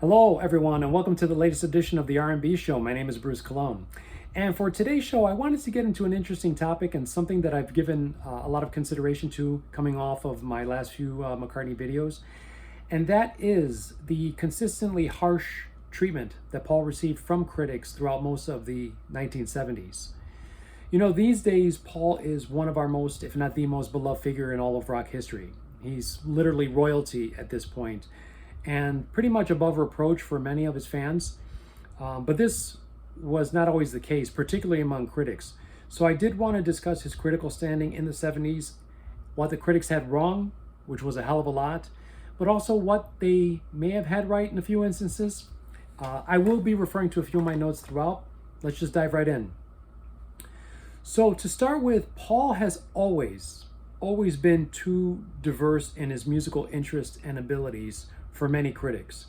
Hello, everyone, and welcome to the latest edition of the R&B Show. My name is Bruce Cologne. And for today's show, I wanted to get into an interesting topic and something that I've given a lot of consideration to coming off of my last few McCartney videos. And that is the consistently harsh treatment that Paul received from critics throughout most of the 1970s. You know, these days, Paul is one of our most, if not the most beloved figure in all of rock history. He's literally royalty at this point, and pretty much above reproach for many of his fans. But this was not always the case, particularly among critics. So I did want to discuss his critical standing in the 70s, what the critics had wrong, which was a hell of a lot, but also what they may have had right in a few instances. I will be referring to a few of my notes throughout. Let's just dive right in. So to start with, Paul has always been too diverse in his musical interests and abilities for many critics.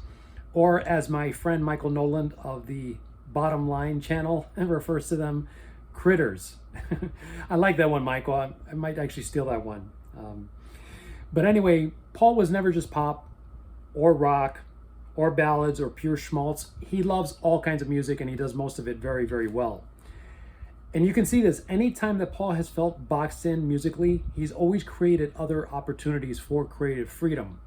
Or as my friend Michael Noland of the Bottom Line channel refers to them, critters. I like that one, Michael. I might actually steal that one. But anyway, Paul was never just pop or rock or ballads or pure schmaltz. He loves all kinds of music, and he does most of it very, very well. And you can see this anytime that Paul has felt boxed in musically, he's always created other opportunities for creative freedom.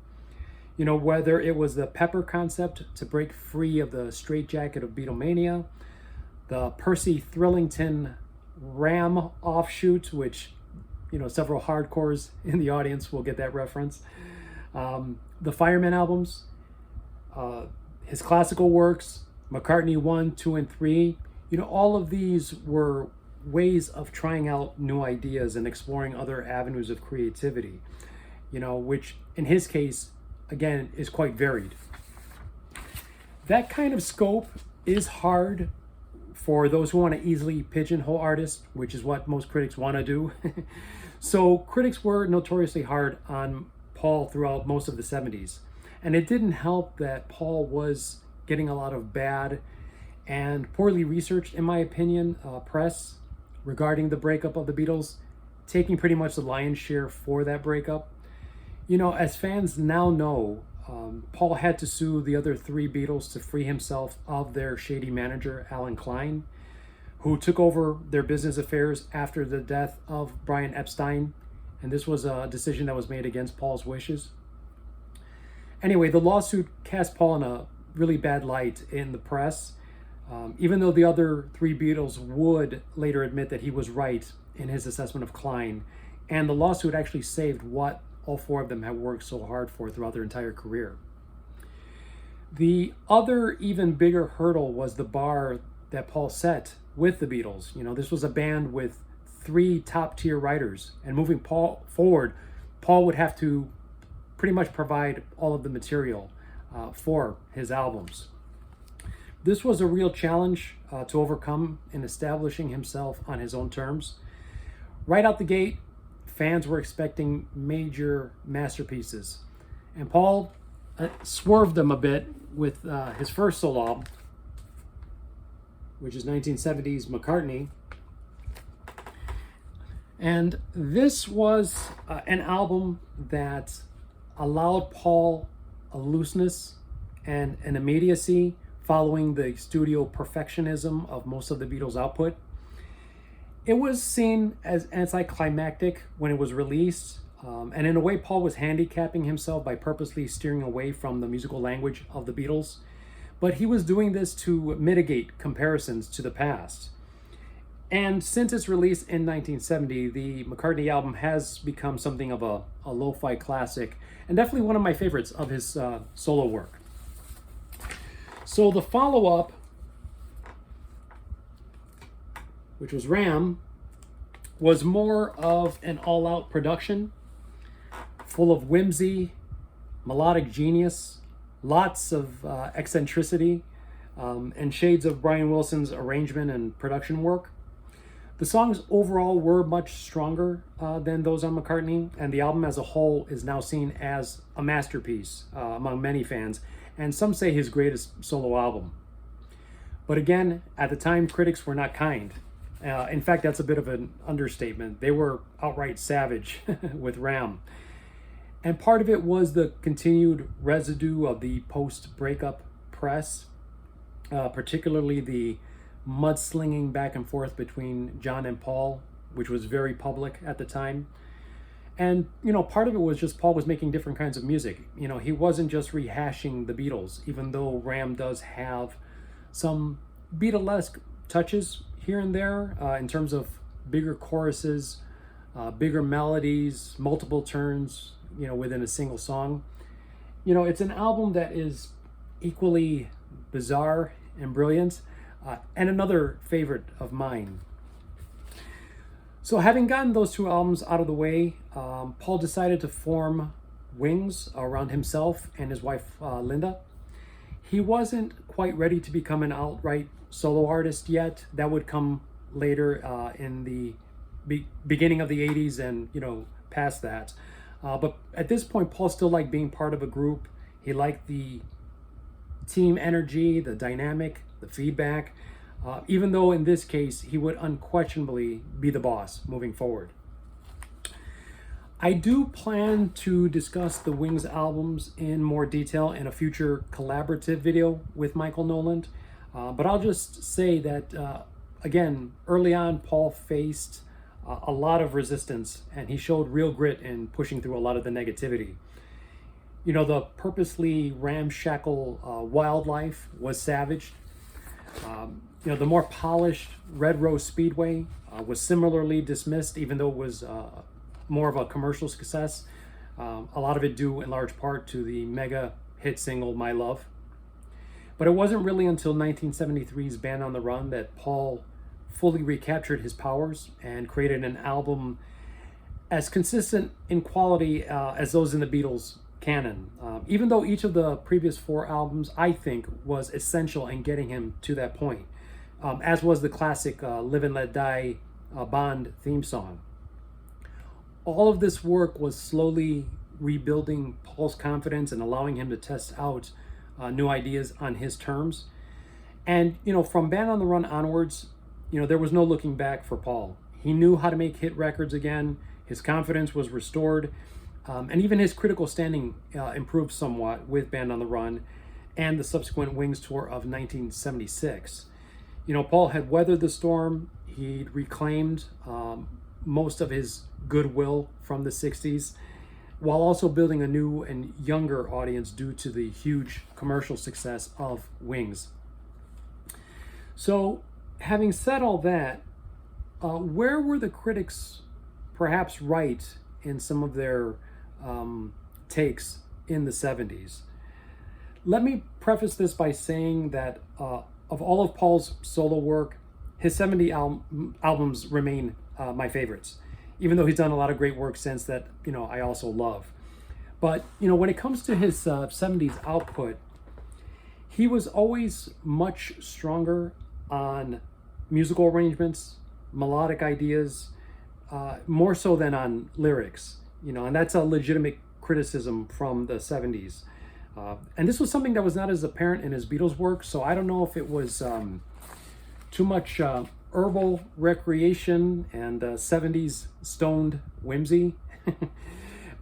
You know, whether it was the Pepper concept to break free of the straitjacket of Beatlemania, the Percy Thrillington Ram offshoot, which, you know, several hardcores in the audience will get that reference, the Fireman albums, his classical works, McCartney 1, 2, and 3, you know, all of these were ways of trying out new ideas and exploring other avenues of creativity, you know, which in his case, again, is quite varied. That kind of scope is hard for those who want to easily pigeonhole artists, which is what most critics want to do. So critics were notoriously hard on Paul throughout most of the 70s. And it didn't help that Paul was getting a lot of bad and poorly researched, in my opinion, press regarding the breakup of the Beatles, taking pretty much the lion's share for that breakup. You know, as fans now know, Paul had to sue the other three Beatles to free himself of their shady manager, Alan Klein, who took over their business affairs after the death of Brian Epstein. And this was a decision that was made against Paul's wishes. Anyway, the lawsuit cast Paul in a really bad light in the press, even though the other three Beatles would later admit that he was right in his assessment of Klein. And the lawsuit actually saved what all four of them had worked so hard for throughout their entire career. The other even bigger hurdle was the bar that Paul set with the Beatles. You know, this was a band with three top-tier writers, and moving Paul forward, Paul would have to pretty much provide all of the material for his albums. This was a real challenge to overcome in establishing himself on his own terms. Right out the gate, fans were expecting major masterpieces, and Paul swerved them a bit with his first solo album, which is 1970's McCartney. And this was an album that allowed Paul a looseness and an immediacy following the studio perfectionism of most of the Beatles' output. It was seen as anticlimactic when it was released, and in a way, Paul was handicapping himself by purposely steering away from the musical language of the Beatles. But he was doing this to mitigate comparisons to the past. And since its release in 1970, the McCartney album has become something of a lo-fi classic, and definitely one of my favorites of his solo work. So the follow-up, which was Ram, was more of an all-out production, full of whimsy, melodic genius, lots of eccentricity, and shades of Brian Wilson's arrangement and production work. The songs overall were much stronger than those on McCartney, and the album as a whole is now seen as a masterpiece among many fans, and some say his greatest solo album. But again, at the time, critics were not kind. In fact, that's a bit of an understatement. They were outright savage with Ram. And part of it was the continued residue of the post-breakup press, particularly the mudslinging back and forth between John and Paul, which was very public at the time. And, part of it was just Paul was making different kinds of music. He wasn't just rehashing the Beatles, even though Ram does have some Beatlesque touches here and there in terms of bigger choruses, bigger melodies, multiple turns, within a single song. It's an album that is equally bizarre and brilliant, and another favorite of mine. So having gotten those two albums out of the way, Paul decided to form Wings around himself and his wife, Linda. He wasn't quite ready to become an outright solo artist yet. That would come later in the beginning of the 80s and, past that. But at this point, Paul still liked being part of a group. He liked the team energy, the dynamic, the feedback. Even though in this case, he would unquestionably be the boss moving forward. I do plan to discuss the Wings albums in more detail in a future collaborative video with Michael Noland. But I'll just say that, again, early on, Paul faced a lot of resistance, and he showed real grit in pushing through a lot of the negativity. The purposely ramshackle wildlife was savaged. The more polished Red Rose Speedway was similarly dismissed, even though it was more of a commercial success. A lot of it due in large part to the mega hit single, My Love. But it wasn't really until 1973's Band on the Run that Paul fully recaptured his powers and created an album as consistent in quality as those in the Beatles canon. Even though each of the previous four albums, I think, was essential in getting him to that point. As was the classic Live and Let Die Bond theme song. All of this work was slowly rebuilding Paul's confidence and allowing him to test out new ideas on his terms. And, from Band on the Run onwards, there was no looking back for Paul. He knew how to make hit records again. His confidence was restored. And even his critical standing improved somewhat with Band on the Run and the subsequent Wings tour of 1976. Paul had weathered the storm. He'd reclaimed most of his goodwill from the 60s, while also building a new and younger audience due to the huge commercial success of Wings. So, having said all that, where were the critics perhaps right in some of their takes in the 70s? Let me preface this by saying that of all of Paul's solo work, his 70 albums remain my favorites, even though he's done a lot of great work since that, I also love. But, when it comes to his 70s output, he was always much stronger on musical arrangements, melodic ideas, more so than on lyrics, and that's a legitimate criticism from the 70s. And this was something that was not as apparent in his Beatles work, so I don't know if it was too much herbal recreation and 70s stoned whimsy,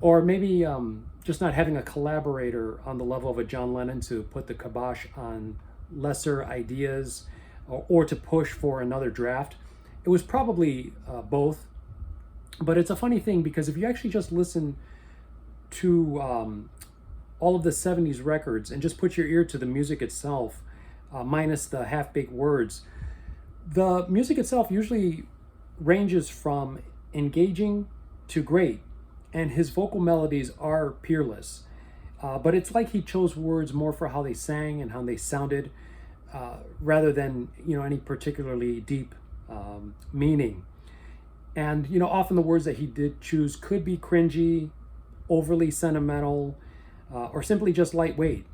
or maybe just not having a collaborator on the level of a John Lennon to put the kibosh on lesser ideas or to push for another draft. It was probably both, but it's a funny thing because if you actually just listen to all of the 70s records and just put your ear to the music itself, minus the half-baked words, the music itself usually ranges from engaging to great, and his vocal melodies are peerless. But it's like he chose words more for how they sang and how they sounded, rather than any particularly deep meaning. And often the words that he did choose could be cringy, overly sentimental, or simply just lightweight.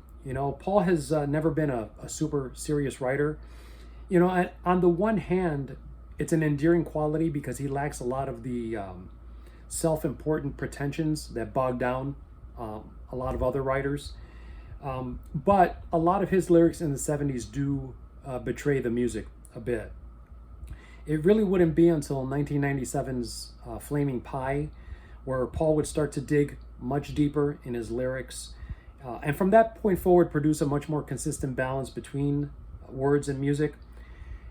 Paul has never been a super serious writer. On the one hand, it's an endearing quality because he lacks a lot of the self-important pretensions that bog down a lot of other writers. But a lot of his lyrics in the 70s do betray the music a bit. It really wouldn't be until 1997's Flaming Pie where Paul would start to dig much deeper in his lyrics, and from that point forward produce a much more consistent balance between words and music.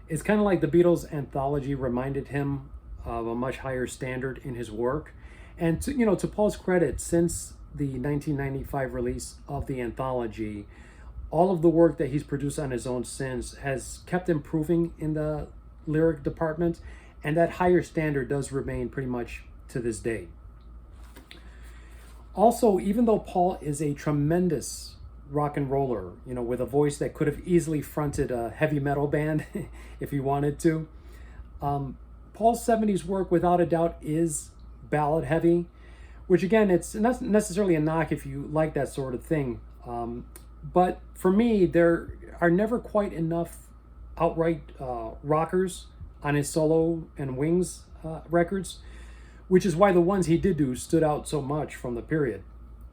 It's kind of like the Beatles anthology reminded him of a much higher standard in his work. And to Paul's credit, since the 1995 release of the anthology, all of the work that he's produced on his own since has kept improving in the lyric department, and that higher standard does remain pretty much to this day. Also, even though Paul is a tremendous rock and roller, with a voice that could have easily fronted a heavy metal band if he wanted to, Paul's 70s work without a doubt is ballad heavy, which again, it's not necessarily a knock if you like that sort of thing. But for me, there are never quite enough outright rockers on his solo and Wings records, which is why the ones he did do stood out so much from the period,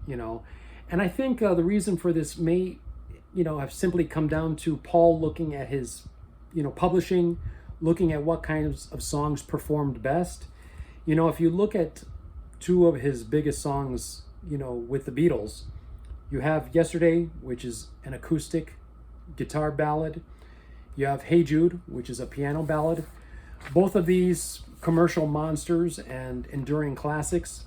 And I think the reason for this may, have simply come down to Paul looking at his, publishing, looking at what kinds of songs performed best. If you look at two of his biggest songs, with the Beatles, you have Yesterday, which is an acoustic guitar ballad. You have Hey Jude, which is a piano ballad. Both of these commercial monsters and enduring classics.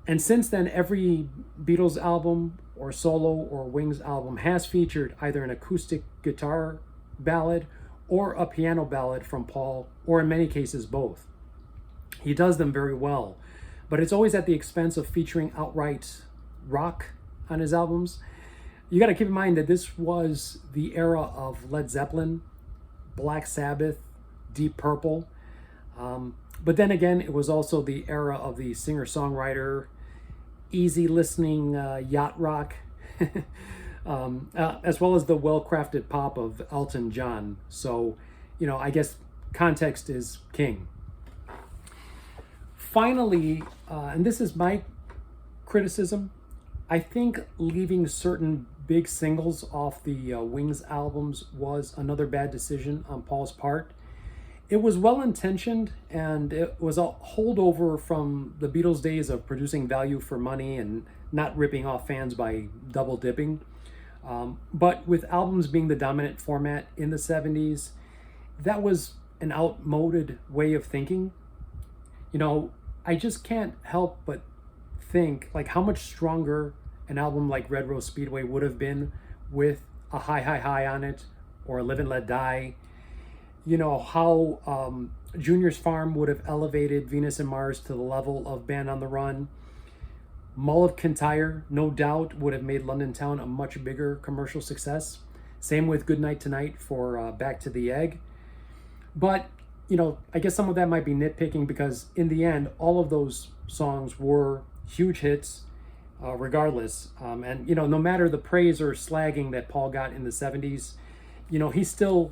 And since then, every Beatles album or solo or Wings album has featured either an acoustic guitar ballad or a piano ballad from Paul, or in many cases, both. He does them very well, but it's always at the expense of featuring outright rock on his albums. You got to keep in mind that this was the era of Led Zeppelin, Black Sabbath, Deep Purple. But then again, it was also the era of the singer-songwriter, easy listening yacht rock, as well as the well-crafted pop of Elton John. So, I guess context is king. Finally, and this is my criticism, I think leaving certain big singles off the Wings albums was another bad decision on Paul's part. It was well-intentioned, and it was a holdover from the Beatles' days of producing value for money and not ripping off fans by double dipping. But with albums being the dominant format in the 70s, that was an outmoded way of thinking. I just can't help but think like how much stronger an album like Red Rose Speedway would have been with a High, High, High on it, or Live and Let Die. How Junior's Farm would have elevated Venus and Mars to the level of Band on the Run. Mull of Kintyre, no doubt, would have made London Town a much bigger commercial success. Same with Goodnight Tonight for Back to the Egg. But, I guess some of that might be nitpicking, because in the end, all of those songs were huge hits regardless. And, no matter the praise or slagging that Paul got in the 70s, he still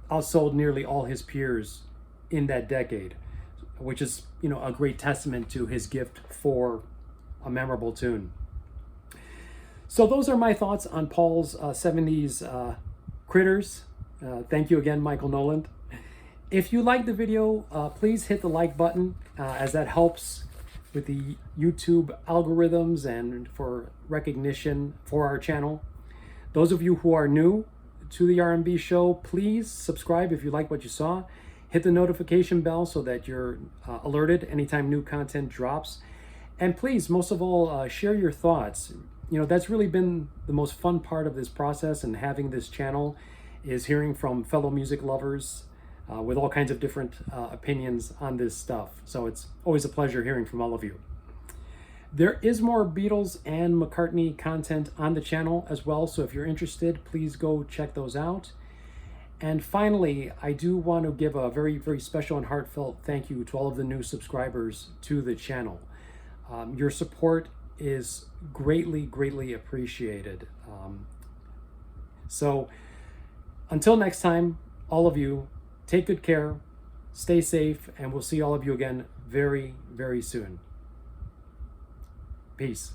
outsold nearly all his peers in that decade, which is, a great testament to his gift for a memorable tune. So those are my thoughts on Paul's 70s critters. Thank you again, Michael Noland. If you like the video, please hit the like button, as that helps with the YouTube algorithms and for recognition for our channel. Those of you who are new to the R&B Show, please subscribe if you like what you saw. Hit the notification bell so that you're alerted anytime new content drops. And please, most of all, share your thoughts. That's really been the most fun part of this process, and having this channel is hearing from fellow music lovers with all kinds of different opinions on this stuff. So it's always a pleasure hearing from all of you. There is more Beatles and McCartney content on the channel as well, so if you're interested, please go check those out. And finally, I do want to give a very, very special and heartfelt thank you to all of the new subscribers to the channel. Your support is greatly, greatly appreciated. So until next time, all of you, take good care, stay safe, and we'll see all of you again very, very soon. Peace.